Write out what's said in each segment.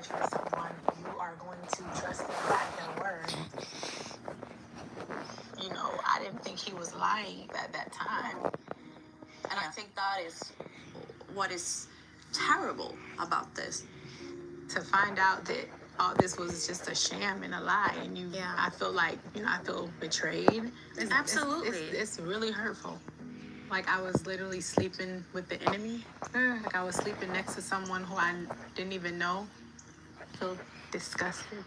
trust someone, you are going to trust them by their word. You know, I didn't think he was lying at that time. And I think that is what is terrible about this. To find out that all this was just a sham and a lie, and I feel like, I feel betrayed. Absolutely. It's really hurtful. Like I was literally sleeping with the enemy. Like I was sleeping next to someone who I didn't even know. I feel disgusted.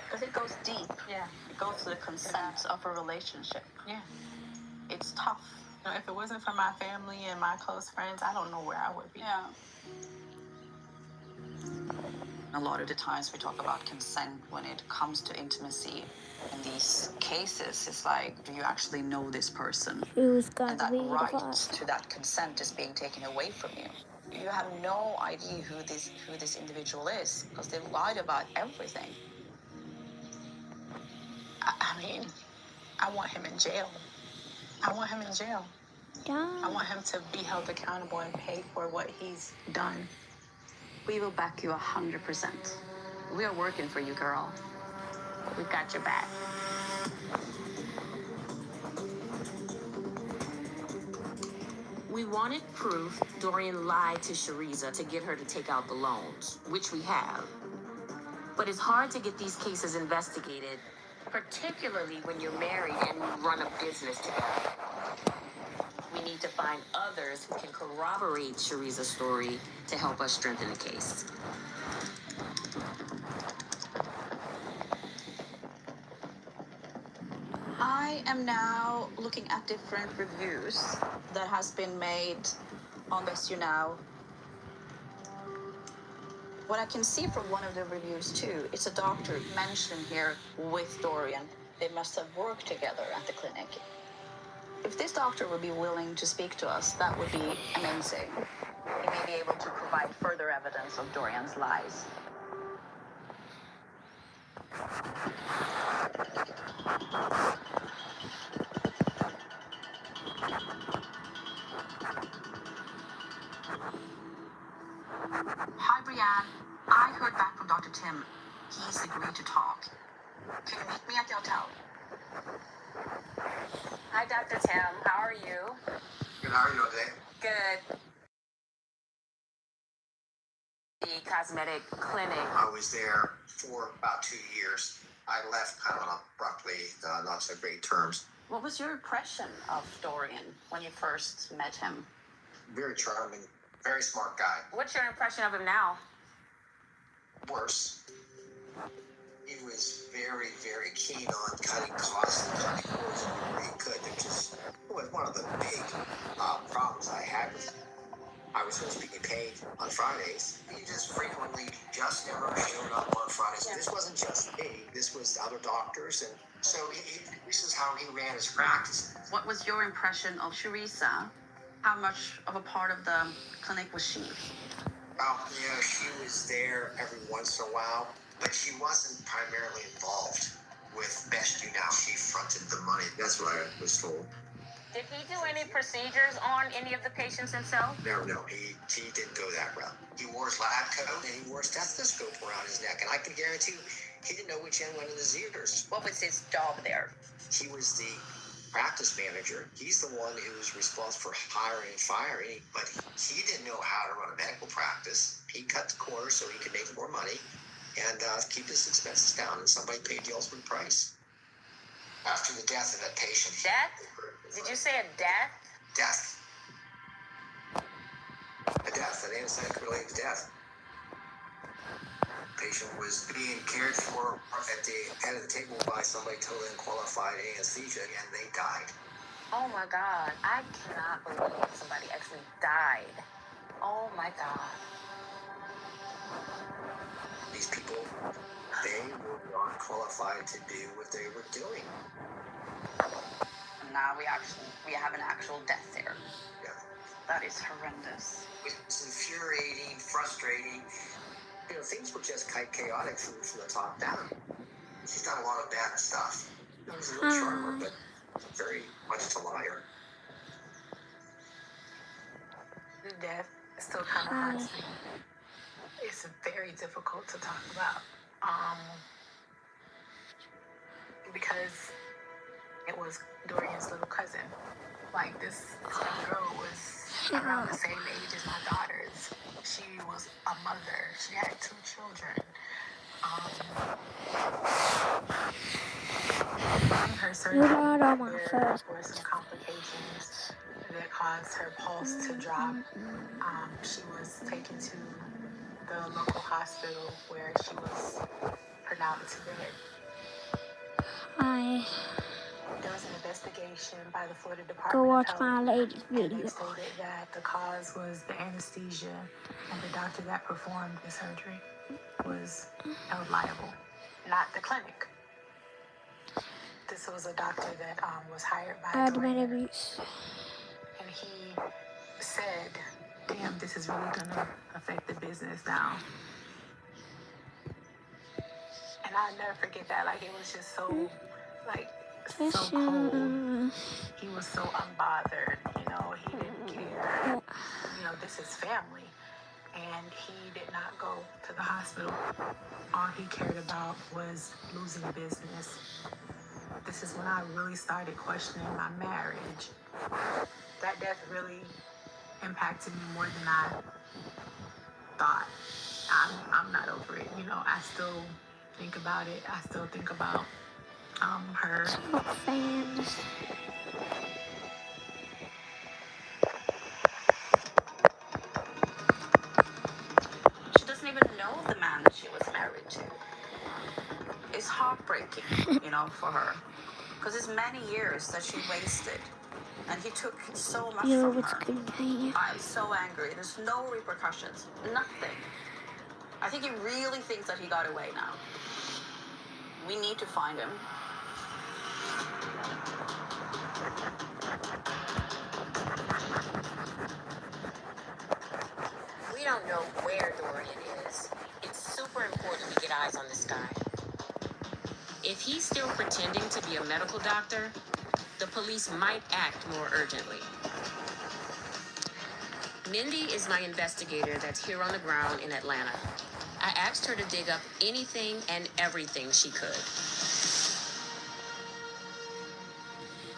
Because it goes deep. Yeah. It goes to the consent of a relationship. Yeah. It's tough. You know, if it wasn't for my family and my close friends, I don't know where I would be. Yeah. A lot of the times we talk about consent when it comes to intimacy. In these cases, it's like, do you actually know this person? Who's going And to that be the right first? to that consent is being taken away from you. You have no idea who this individual is because they've lied about everything. I mean, I want him in jail. I want him in jail. I want him to be held accountable and pay for what he's done. We will back you 100%. We are working for you, girl. We got your back. We wanted proof Dorian lied to Trazeh to get her to take out the loans, which we have. But it's hard to get these cases investigated, particularly when you're married and you run a business together. We need to find others who can corroborate Trazeh's story to help us strengthen the case. I am now looking at different reviews that has been made on this now. What I can see from one of the reviews too, it's a doctor mentioned here with Dorian. They must have worked together at the clinic. If this doctor would be willing to speak to us, that would be amazing. He may be able to provide further evidence of Dorian's lies. Hi, Brianne. I heard back from Dr. Tim. He's agreed to talk. Can you meet me at the hotel? Hi, Dr. Tim. How are you? Good, how are you today? Good. The cosmetic clinic. I was there for about 2 years. I left kind of abruptly, not so great terms. What was your impression of Dorian when you first met him? Very charming, very smart guy. What's your impression of him now? Worse. He was very, very keen on cutting costs and cutting corners where he could, which is one of the big problems I had with him. I was supposed to be paid on Fridays. He just frequently just never showed up on Fridays. Yeah. This wasn't just me. This was other doctors. And so this is how he ran his practice. What was your impression of Trazeh? How much of a part of the clinic was she? Well, she was there every once in a while, but she wasn't primarily involved with Best You Now. She fronted the money. That's what I was told. Did he do any procedures on any of the patients himself? No, he didn't go that route. He wore his lab coat and he wore a stethoscope around his neck, and I can guarantee you, he didn't know which end went in his ears. What was his job there? He was the practice manager. He's the one who was responsible for hiring and firing, but he didn't know how to run a medical practice. He cut the corners so he could make more money and keep his expenses down, and somebody paid the ultimate price. After the death of that patient. Death? Did you say a death? Death. A death, an anesthetic-related death. The patient was being cared for at the head of the table by somebody totally unqualified anesthesia, and they died. Oh my God. I cannot believe somebody actually died. Oh my God. These people, they were not qualified to do what they were doing. Now we have an actual death there. Yeah. That is horrendous. It's infuriating, frustrating. Things were just kind of chaotic from the top down. She's done a lot of bad stuff. He's a real charmer, but very much a liar. The death still kind of haunts me. It it's very difficult to talk about because it was Dorian's little cousin. Like this young girl was around the same age as my daughters. She was a mother. She had 2 children. During her surgery, there were some complications that caused her pulse to drop. She was taken to the local hospital where she was pronounced dead. There was an investigation by the Florida Department of Health, and they stated that the cause was the anesthesia, and the doctor that performed the surgery was held liable, not the clinic. This was a doctor that was hired by Dorian, and he said, "Damn, this is really gonna affect the business now." And I'll never forget that. Like, it was just so, like, so cold. He was so unbothered, you know, he didn't care. You know, this is family. And he did not go to the hospital. All he cared about was losing business. This is when I really started questioning my marriage. That death really impacted me more than I thought. I'm not over it. You know, I still think about it. I still think about her. Fans. She doesn't even know the man that she was married to. It's heartbreaking, you know, for her. Because it's many years that she wasted. And he took so much from her. I'm so angry. There's no repercussions. Nothing. I think he really thinks that he got away now. We need to find him. We don't know where Dorian is. It's super important to get eyes on this guy. If he's still pretending to be a medical doctor, the police might act more urgently. Mindy is my investigator that's here on the ground in Atlanta. I asked her to dig up anything and everything she could.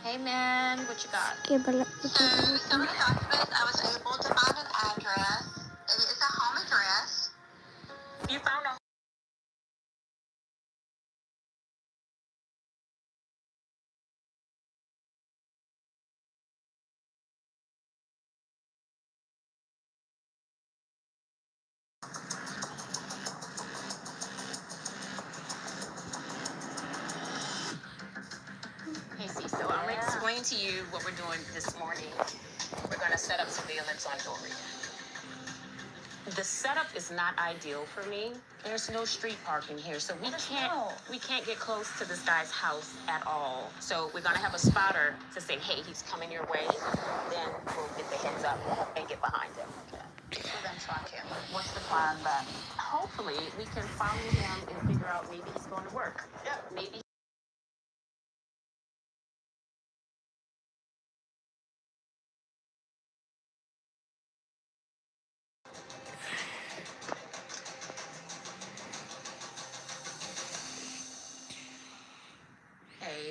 Hey, man, what you got? Some of the documents, I was able to find an address. It is a home address. You found a Casey, so I'm going to explain to you what we're doing this morning. We're going to set up surveillance on Dorian. The setup is not ideal for me. There's no street parking here, so we can't get close to this guy's house at all. So we're gonna have a spotter to say, hey, he's coming your way. Then we'll get the heads up and get behind him. So then track him. What's the plan then? Hopefully we can follow him and figure out maybe he's going to work. Yeah. Maybe.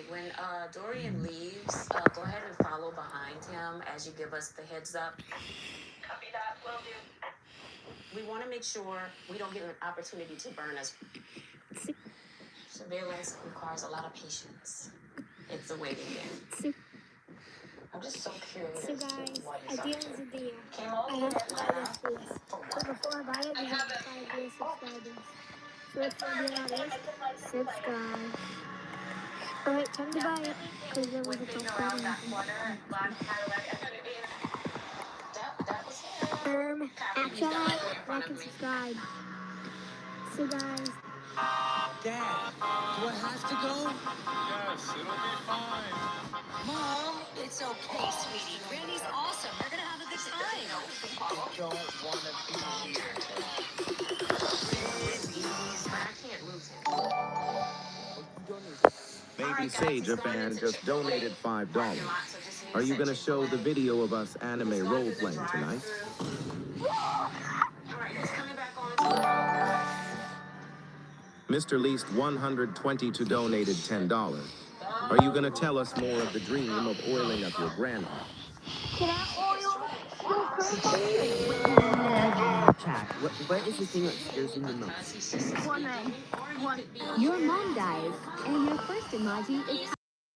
When Dorian leaves, go ahead and follow behind him as you give us the heads up. Copy that. Will do. We want to make sure we don't get an opportunity to burn us. Surveillance requires a lot of patience. It's a waiting game. I'm just so curious. So guys, at the end of the video, Came all I the way have to to buy this piece. But before I buy it, you have to 5 years subscribers. So what's going to do now is subscribe. Alright, time to buy it. Because there was a Whipping around that corner and black Cadillac. That was him. Actually, like and subscribe. So guys. Dad, do I have to go? Yes, it'll be fine. Mom, it's okay, sweetie. Randy's awesome. You're gonna have a good time. I don't want to be here. I can't lose him. Baby Sage up and just donated $5. Are you gonna show the video of us anime role playing tonight? All right, he's coming back on. Mr. Least 122 donated $10. Are you gonna tell us more of the dream of oiling up your grandma? Can I oil your grandpa? Chad, what is the thing that scares you the most? One ring. One. Your mom dies, and your first emoji is